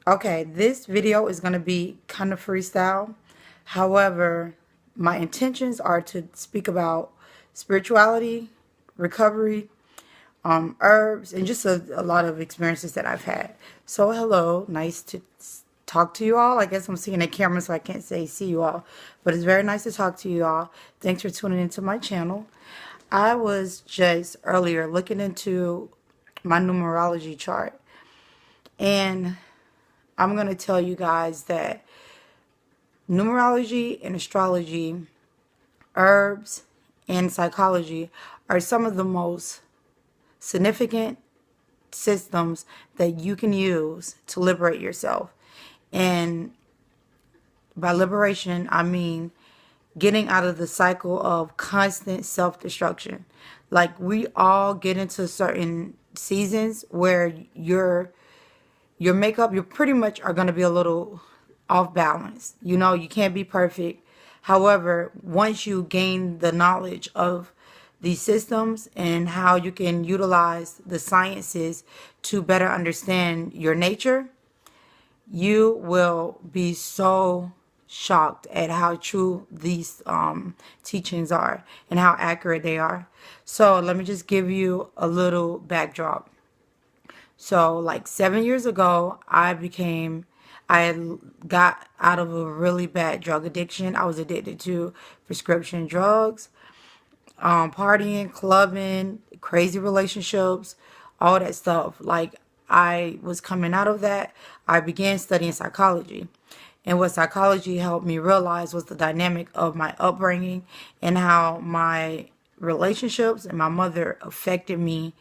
Okay, this video is going to be kind of freestyle. However, my intentions are to speak about spirituality, recovery, herbs, and just a lot of experiences that I've had. So, hello, nice to talk to you all. I guess I'm seeing a camera, so I can't say see you all, but it's very nice to talk to you all. Thanks for tuning into my channel. I was just earlier looking into my numerology chart, and I'm going to tell you guys that numerology and astrology, herbs, and psychology are some of the most significant systems that you can use to liberate yourself. And by liberation, I mean getting out of the cycle of constant self-destruction. Like, we all get into certain seasons where your makeup, you pretty much are going to be a little off balance. You know, you can't be perfect. However, once you gain the knowledge of these systems and how you can utilize the sciences to better understand your nature, you will be so shocked at how true these teachings are and how accurate they are. So let me just give you a little backdrop. So like 7 years ago, I had got out of a really bad drug addiction. I was addicted to prescription drugs, partying, clubbing, crazy relationships, all that stuff. Like, I was coming out of that. I began studying psychology. And what psychology helped me realize was the dynamic of my upbringing and how my relationships and my mother affected me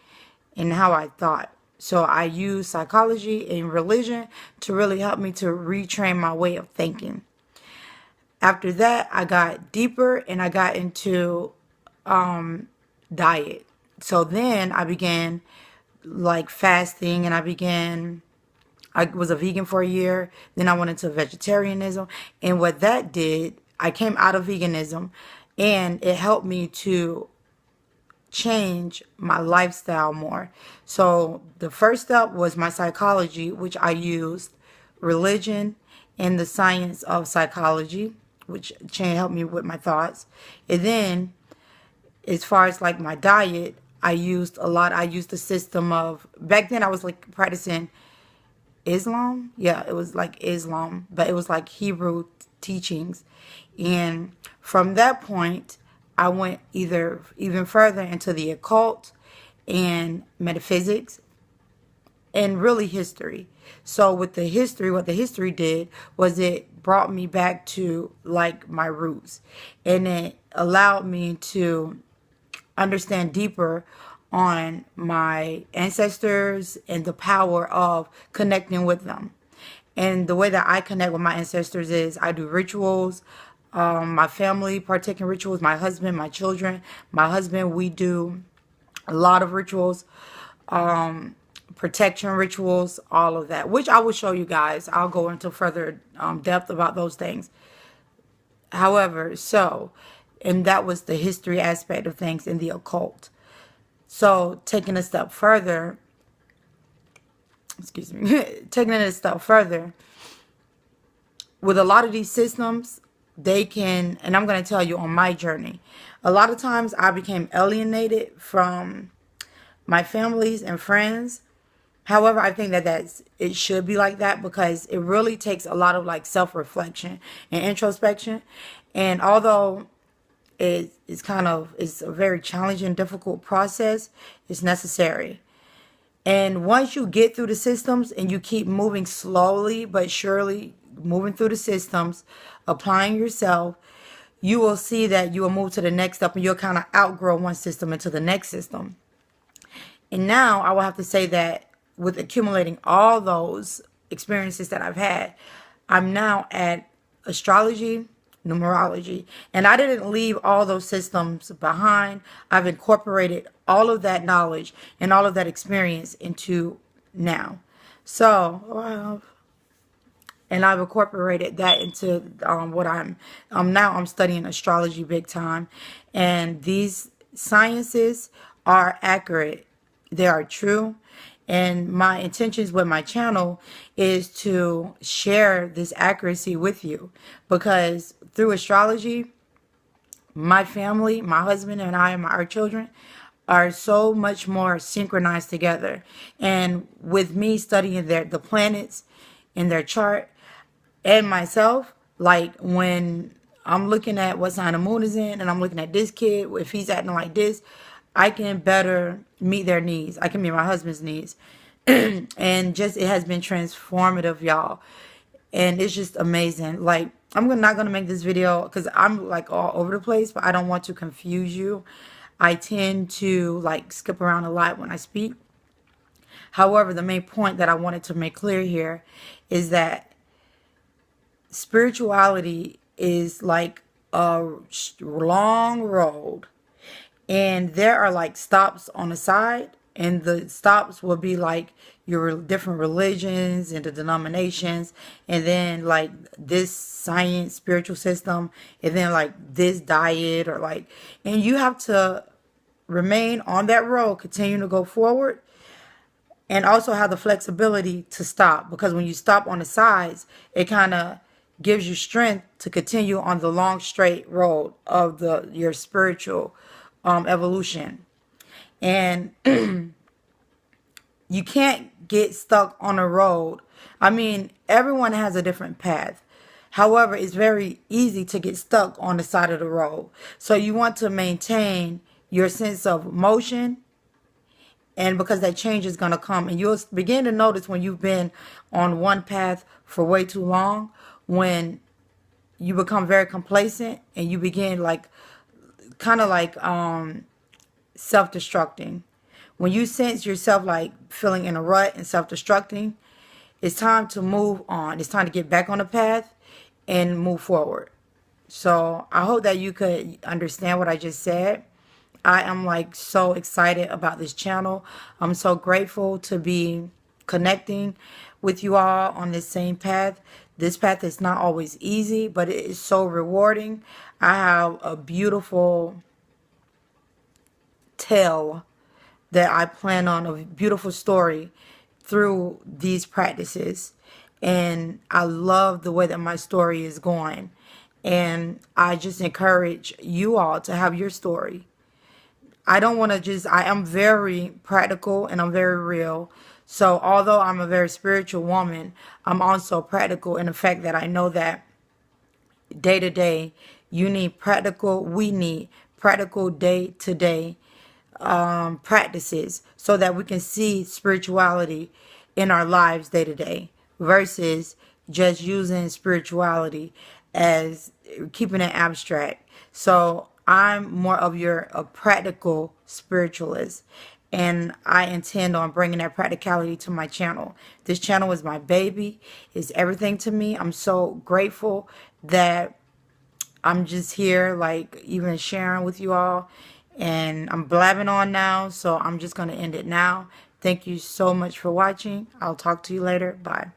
and how I thought. So I use psychology and religion to really help me to retrain my way of thinking. After that, I got deeper and I got into diet. So then I began like fasting, and I was a vegan for a year. Then I went into vegetarianism. And what that did, I came out of veganism, and it helped me to change my lifestyle more. So the first step was my psychology, which I used religion and the science of psychology, which helped me with my thoughts. And then, as far as like my diet, I used the system of, back then I was like practicing Islam. Yeah, it was like Islam, but it was like Hebrew teachings. And from that point, I went either even further into the occult and metaphysics and really history. So with the history, what the history did was it brought me back to like my roots, and it allowed me to understand deeper on my ancestors and the power of connecting with them. And the way that I connect with my ancestors is I do rituals. My family partake in rituals. My husband, my children, my husband, we do a lot of rituals, protection rituals, all of that, which I will show you guys. I'll go into further depth about those things. However, and that was the history aspect of things in the occult. So taking a step further, excuse me, taking it a step further, with a lot of these systems, they can, and I'm going to tell you on my journey, a lot of times I became alienated from my families and friends. However, I think that it should be like that, because it really takes a lot of like self-reflection and introspection. And although it's a very challenging, difficult process, it's necessary. And once you get through the systems and you keep moving slowly but surely, moving through the systems, applying yourself, you will see that you will move to the next step, and you'll kind of outgrow one system into the next system. And now I will have to say that with accumulating all those experiences that I've had, I'm now at astrology, numerology. And I didn't leave all those systems behind. I've incorporated all of that knowledge and all of that experience into now. So, and I've incorporated that into what now I'm studying astrology big time. And these sciences are accurate. They are true. And my intentions with my channel is to share this accuracy with you, because through astrology, my family, my husband and I and our children are so much more synchronized together. And with me studying the planets in their chart and myself, like when I'm looking at what sign the moon is in and I'm looking at this kid, if he's acting like this, I can better meet their needs. I can meet my husband's needs. And just it has been transformative, y'all. And it's just amazing. Like, not gonna make this video because I'm like all over the place, but I don't want to confuse you. I tend to like skip around a lot when I speak. However, the main point that I wanted to make clear here is that spirituality is like a long road, and there are like stops on the side, and the stops will be like your different religions and the denominations, and then like this science spiritual system, and then like this diet, or like, and you have to remain on that road, continue to go forward, and also have the flexibility to stop, because when you stop on the sides, it kind of gives you strength to continue on the long straight road of your spiritual evolution. And you can't get stuck on a road. I mean, everyone has a different path. However, it's very easy to get stuck on the side of the road. So you want to maintain your sense of motion, and because that change is going to come, and you'll begin to notice when you've been on one path for way too long, when you become very complacent and you begin like kind of like self-destructing. When you sense yourself like feeling in a rut and self-destructing, it's time to move on. It's time to get back on the path and move forward. So I hope that you could understand what I just said. I am like so excited about this channel. I'm so grateful to be connecting with you all on this same path. This path is not always easy, but it is so rewarding. I have a beautiful tale that I plan on, a beautiful story through these practices. And I love the way that my story is going. And I just encourage you all to have your story. I don't want to I am very practical and I'm very real. So although I'm a very spiritual woman, I'm also practical in the fact that I know that day to day, we need practical day to day practices, so that we can see spirituality in our lives day to day, versus just using spirituality as keeping it abstract. So I'm more of a practical spiritualist, and I intend on bringing that practicality to my channel. This channel is my baby. It's everything to me. I'm so grateful that I'm just here, like even sharing with you all. And I'm blabbing on now, so I'm just going to end it now. Thank you so much for watching. I'll talk to you later. Bye.